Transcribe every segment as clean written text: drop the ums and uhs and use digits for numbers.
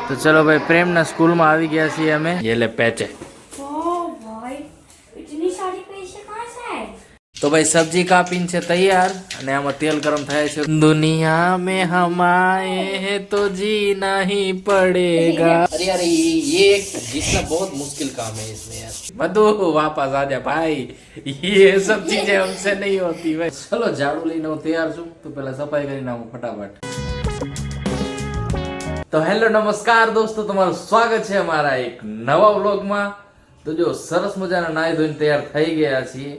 तो चलो भाई प्रेम ना स्कूल में આવી ગયા છીએ અમે ये ले पैचे भाई इतनी सारी पैसे कहाँ से आए? तो भाई सब्जी कापीन છે તૈયાર અને આમાં તેલ ગરમ થાય છે दुनिया में हम आए हैं तो जीना ही पड़ेगा अरे यार ये जिसका बहुत मुश्किल काम है इसमें यार मधु वापस आ जा भाई ये सब चीजें हमसे नहीं होती भाई चलो झाड़ू लेने હું તૈયાર છું તો પહેલા સફાઈ કરીને આવું ફટાફટ तो हेलो नमस्कार दोस्तों તમારું સ્વાગત છે અમારા એક નવા વ્લોગમાં તો જો સરસ મજાના નાઈ ધોઈને તૈયાર થઈ ગયા છીએ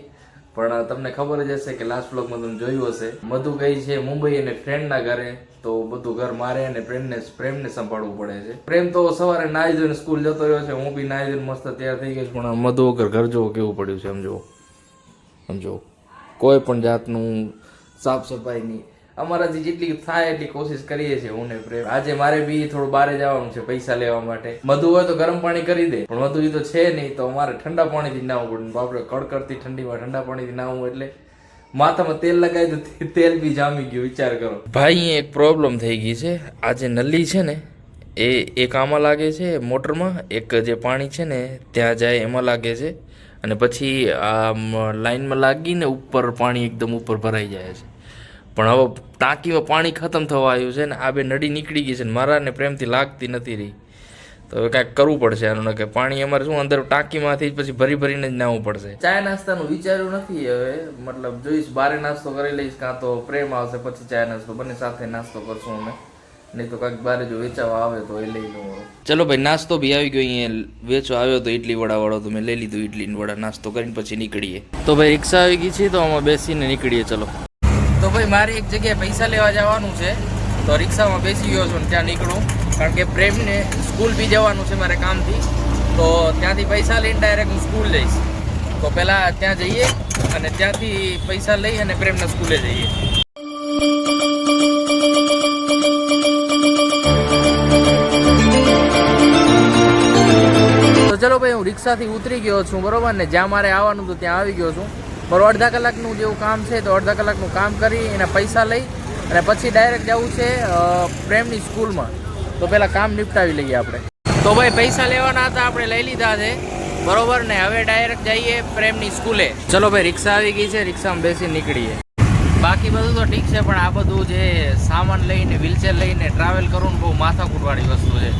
પણ તમને ખબર જ હશે કે લાસ્ટ વ્લોગમાં તમે જોયું હશે મધુ ગઈ છે મુંબઈ અને ફ્રેન્ડના ઘરે તો બધું ઘર મારે અને પ્રેમને સંભાળવું પડે છે પ્રેમ તો સવારે નાઈ ધોઈને સ્કૂલ જતો રહ્યો છે હું બી નાઈ ધોઈને મસ્ત તૈયાર થઈ ગઈ પણ મધુ વગર ઘર જોવો કેવું પડ્યું છે સમજો કોઈ પણ જાતનું સાફ સફાઈની અમારાથી જેટલી થાય એટલી કોશિશ કરીએ છીએ હું ને પ્રેમ આજે મારે બી થોડું બહાર જવાનું છે પૈસા લેવા માટે મધુ હોય તો ગરમ પાણી કરી દે પણ મધુ તો છે નહીં તો અમારે ઠંડા પાણીથી નાહવું પડે આપણે કડકડતી ઠંડીમાં ઠંડા પાણીથી નાહવું એટલે માથામાં તેલ લગાવી તો તેલ બી જામી ગયું વિચાર કરો ભાઈ એક પ્રોબ્લેમ થઈ ગઈ છે આ જે નલી છે ને એ એક આમાં લાગે છે મોટરમાં એક જે પાણી છે ને ત્યાં જાય એમાં લાગે છે અને પછી આ લાઈનમાં લાગીને ઉપર પાણી એકદમ ઉપર ભરાઈ જાય છે પણ હવે ટાંકીમાં પાણી ખતમ થવા આવ્યું છે ને આ બે નડી નીકળી ગઈ છે ને મારા ને પ્રેમથી લાગતી નથી રહી તો હવે કાંઈક કરવું પડશે આનું કે પાણી અમારે શું અંદર ટાંકીમાંથી પછી ભરી ભરીને જ નાહવું પડશે ચા નાસ્તાનું વિચાર્યું નથી હવે મતલબ જોઈશ બારે નાસ્તો કરી લઈશ કાં તો પ્રેમ આવશે પછી ચા નાસ્તો બંને સાથે નાસ્તો કરશું અમે નહીં તો કાંઈક બારે જો વેચાવા આવે તો એ લઈ લઉં ચલો ભાઈ નાસ્તો બી આવી ગયો અહીંયા વેચવા આવ્યો તો ઇડલી વડા વાળો તો મેં લઈ લીધું ઇડલી વડા નાસ્તો કરીને પછી નીકળીએ તો ભાઈ રિક્ષા આવી ગઈ છે તો આમાં બેસીને નીકળીએ ચલો તો ભાઈ મારે એક જગ્યાએ પૈસા લેવા જવાનું છે તો રિક્ષામાં બેસી ગયો છું ને ત્યાં નીકળું કારણ કે પ્રેમને સ્કૂલ બી જવાનું છે મારે કામથી તો ત્યાંથી પૈસા લઈને ડાયરેક્ટ હું સ્કૂલ જઈશ તો પહેલાં ત્યાં જઈએ અને ત્યાંથી પૈસા લઈ અને પ્રેમના સ્કૂલે જઈએ તો ચલો ભાઈ હું રિક્ષાથી ઉતરી ગયો છું બરોબર ને જ્યાં મારે આવવાનું હતું ત્યાં આવી ગયો છું મારું અડધા કલાકનું જેવું કામ છે તો અડધા કલાકનું કામ કરી એના પૈસા લઈ અને પછી ડાયરેક્ટ જવું છે પ્રેમની સ્કૂલમાં તો પહેલાં કામ નિપટાવી લઈએ આપણે તો ભાઈ પૈસા લેવાના હતા આપણે લઈ લીધા છે બરોબર ને હવે ડાયરેક્ટ જઈએ પ્રેમની સ્કૂલે ચલો ભાઈ રિક્ષા આવી ગઈ છે રિક્ષામાં બેસી નીકળીએ બાકી બધું તો ઠીક છે પણ આ બધું જે સામાન લઈને વ્હીલચેર લઈને ટ્રાવેલ કરવું ને બહુ માથાકૂટવાળી વસ્તુ છે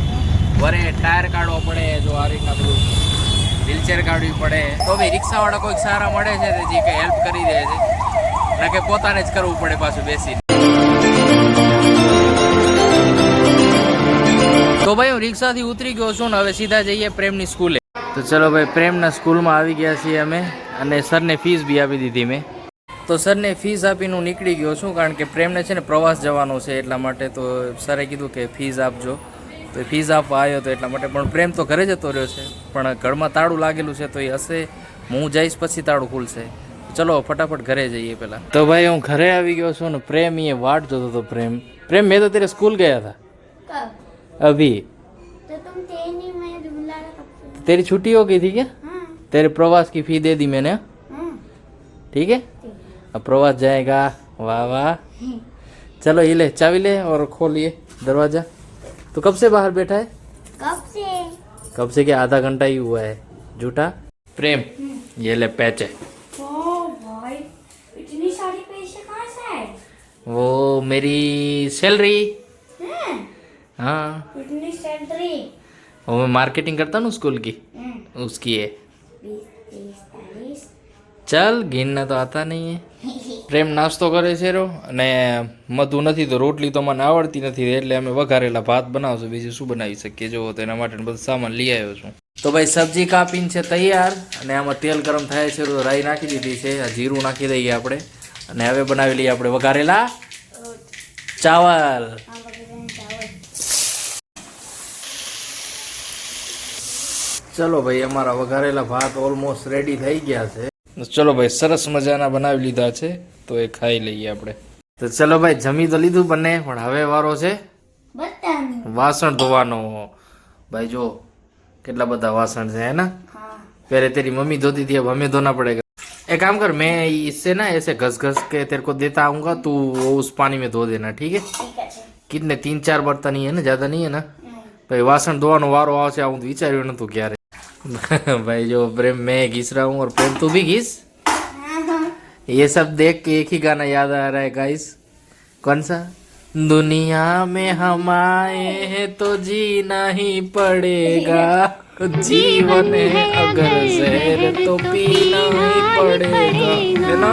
વરે ટાયર કાઢવો પડે જો આ રીતના બધું વ્હીલચેર કાઢવી પડે તો ભાઈ રિક્ષાવાળા કોઈક સારા મળે છે જે કંઈ હેલ્પ કરી દે છે ના કે પોતાને જ કરવું પડે પાછું બેસીને તો ભાઈ હું રિક્ષાથી ઉતરી ગયો છું ને હવે સીધા જઈએ પ્રેમની સ્કૂલે તો ચલો ભાઈ પ્રેમના સ્કૂલમાં આવી ગયા છીએ અમે અને સરને ફીસ બી આપી દીધી મેં તો સરને ફીસ આપીને હું નીકળી ગયો છું કારણ કે પ્રેમને છે ને પ્રવાસ જવાનો છે એટલા માટે તો સરે કીધું કે ફીસ આપજો તો ફીસ આપવા આવ્યો તો એટલા માટે પણ પ્રેમ તો ઘરે જતો રહ્યો છે પણ ઘરમાં તાળું લાગેલું છે તો એ હશે હું જઈશ પછી તાળું ખુલશે ચલો ફટાફટ ઘરે જઈએ પહેલાં તો ભાઈ હું ઘરે આવી ગયો છું ને પ્રેમ એ વાટ જોતો હતો પ્રેમ મેં તો તેરે સ્કूल गया था कब? अभी तो तुम थे नहीं, मैं बुला रहा कब से। तेरी छुट्टी हो गई थी क्या तेरे प्रवास की फी दे दी मैंने ठीक है अब प्रवास जाएगा वाह वाह चलो ये ले चाबी ले और खोलिए दरवाजा तो कब से बाहर बैठा है कब से क्या आधा घंटा ही हुआ है झूठा प्रेम ये ले पैचे भाई इतनी सारी पैसे कहाँ से आए? वो मेरी सैलरी हाँ इतनी सैलरी वो मैं मार्केटिंग करता हूँ स्कूल की उसकी है 20, 30, 40 चल गिनना तो आता नहीं है પ્રેમ નાસ્તો કરે છે રો અને મધુ નથી તો રોટલી તો મને આવડતી નથી એટલે અમે વઘારેલા ભાત બનાવશું બીજું શું બનાવી શકીએ જો તો એના માટે બધું સામાન લઈ આવ્યો છું તો ભાઈ સબ્જી કાપીને છે તૈયાર અને આમાં તેલ ગરમ થાય છે તો રાઈ નાખી દીધી છે આ જીરું નાખી દઈએ આપણે અને હવે બનાવી લઈએ આપણે વઘારેલા ચાવલ ચલો ભાઈ અમારા વઘારેલા ભાત ઓલમોસ્ટ રેડી થઈ ગયા છે ચલો ભાઈ સરસ મજાના બનાવી લીધા છે તો એ ખાઈ લઈએ આપણે તો ચલો ભાઈ જમી તો લીધું બંને પણ હવે વારો છે વાસણ ધોવાનો ભાઈ જો કેટલા બધા વાસણ છે હે ना पहले तेरी मम्मी धोती थी अब हमें धोना पड़ेगा एक काम कर मैं इससे ना ऐसे घस घस के तेरे को देता आऊंगा तू वो उस पानी में धो देना ठीक है कितने 3-4 बर्तन ही है ना ज्यादा नहीं है ना भाई वासन धोવાનો वारो આવશે આ હું વિચાર્યું નતું ક્યારે भाई जो प्रेम मैं घिस रहा हूँ और प्रेम तू भी घिस ये सब देख के एक ही गाना याद आ रहा है गाइस कौन सा दुनिया में हम आए हैं तो जीना ही पड़ेगा जीवन है अगर जहर तो पीना ही पड़ेगा है ना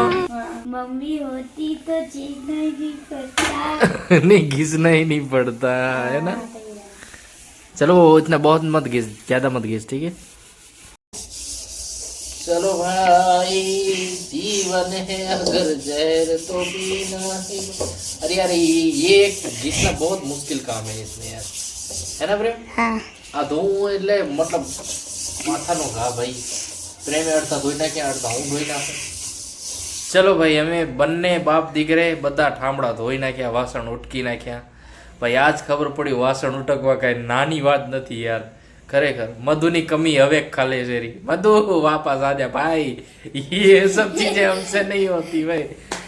मम्मी होती तो जीना ही पड़ता नहीं घिसना ही नहीं पड़ता है ना चलो वो इतना बहुत मत घिस ज्यादा मत घिस ठीक है चलो भाई जीवन है अगर जहर तो पीना ही अरे यार ये घिसना बहुत मुश्किल काम है इसमें यार है ना प्रेम हाँ આ ધોવું એટલે મતલબ માથાનો ઘા ભાઈ પ્રેમે અડધા ધોઈ નાખ્યા અડધા હું ધોઈ નાખું ચલો ભાઈ અમે બંને બાપ દીકરે બધા ઠામડા ધોઈ નાખ્યા વાસણ ઉટકી નાખ્યા ભાઈ આજ ખબર પડી વાસણ ઉટકવા કાંઈ નાની વાત નથી યાર ખરેખર મધુની કમી હવે ખાલે છે રી મધુ વાપસ आ जा भाई ये सब चीजें हमसे नहीं होती भाई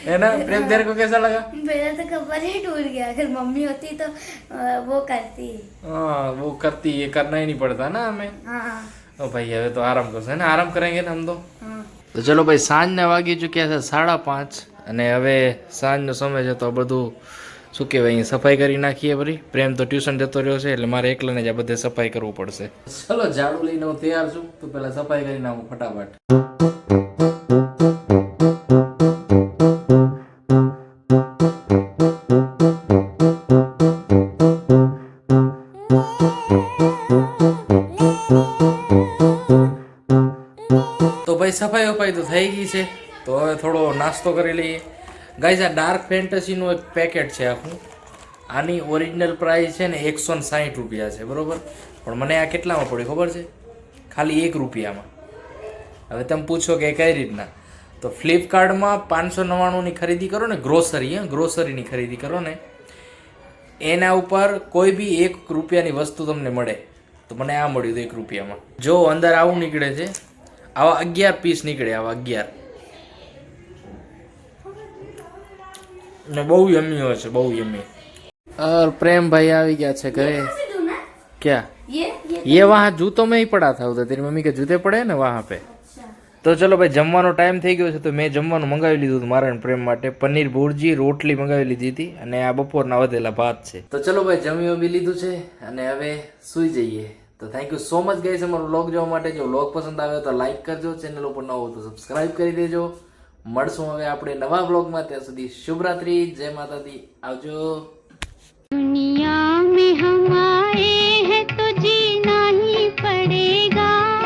है ना प्रेम तेरे को कैसा लगा मेरा तो कपड़ा ही टूट गया अगर मम्मी होती तो वो करती हाँ वो करती ये करना ही नहीं पड़ता ना हमें हाँ तो भाई હવે તો આરામ કરશે ને આરામ કરેંગે ને હમ તો हाँ તો ચલો ભાઈ સાંજના વાગી ચૂક્યા છે 5:30 અને હવે સાંજનો સમય છે તો બધું શું કહેવાય અહીં સફાઈ કરી નાખીએ ફરી પ્રેમ તો ટ્યુશન જતો રહ્યો છે એટલે મારે એકલાને જ આ બધે સફાઈ કરવું પડશે ચલો ઝાડુ લઈને હું તૈયાર છું તો પહેલા સફાઈ કરી નાખું ફટાફટ તો ભાઈ સફાઈ વફાઈ તો થઈ ગઈ છે તો હવે થોડો નાસ્તો કરી લઈએ ગાઈઝ આ ડાર્ક ફેન્ટસીનું એક પેકેટ છે આખું આની ઓરિજિનલ પ્રાઇસ છે ને 160 રૂપિયા છે બરોબર પણ મને આ કેટલામાં પડ્યું ખબર છે ખાલી 1 રૂપિયામાં હવે તમે પૂછો કે કઈ રીતના તો ફ્લિપકાર્ટમાં 599ની ખરીદી કરો ને ગ્રોસરીની ખરીદી કરો ને એના ઉપર કોઈ બી 1 રૂપિયાની વસ્તુ તમને મળે તો મને આ મળ્યું હતું 1 રૂપિયામાં જો અંદર આવું નીકળે છે આવા 11 પીસ નીકળે આવા 11 ને બહુ યમી હોય છે બહુ યમી और प्रेम भाई આવી ગયા છે ઘરે क्या ये वहाँ जूतों में ही पड़ा था उधर तेरी मम्मी के जूते पड़े हैं ना वहाँ पे તો ચલો ભાઈ જમવાનો ટાઈમ થઈ ગયો છે તો મેં જમવાનું મંગાવી લીધું હતું મારા પ્રેમ માટે પનીર ભુરજી રોટલી મંગાવી લીધી હતી અને આ બપોરના વધેલા ભાત છે તો ચલો ભાઈ જમી બી લીધું છે અને હવે સૂઈ જઈએ તો thank you so much guys અમારો વ્લોગ જોવા માટે જો વ્લોગ પસંદ આવ્યો તો લાઈક કરજો ચેનલ ઉપર નવો તો સબસ્ક્રાઇબ કરી દેજો મળશું હવે આપણે નવા વ્લોગમાં ત્યાં સુધી શુભરાત્રી જય માતાજી આવજો दुनिया में हमारे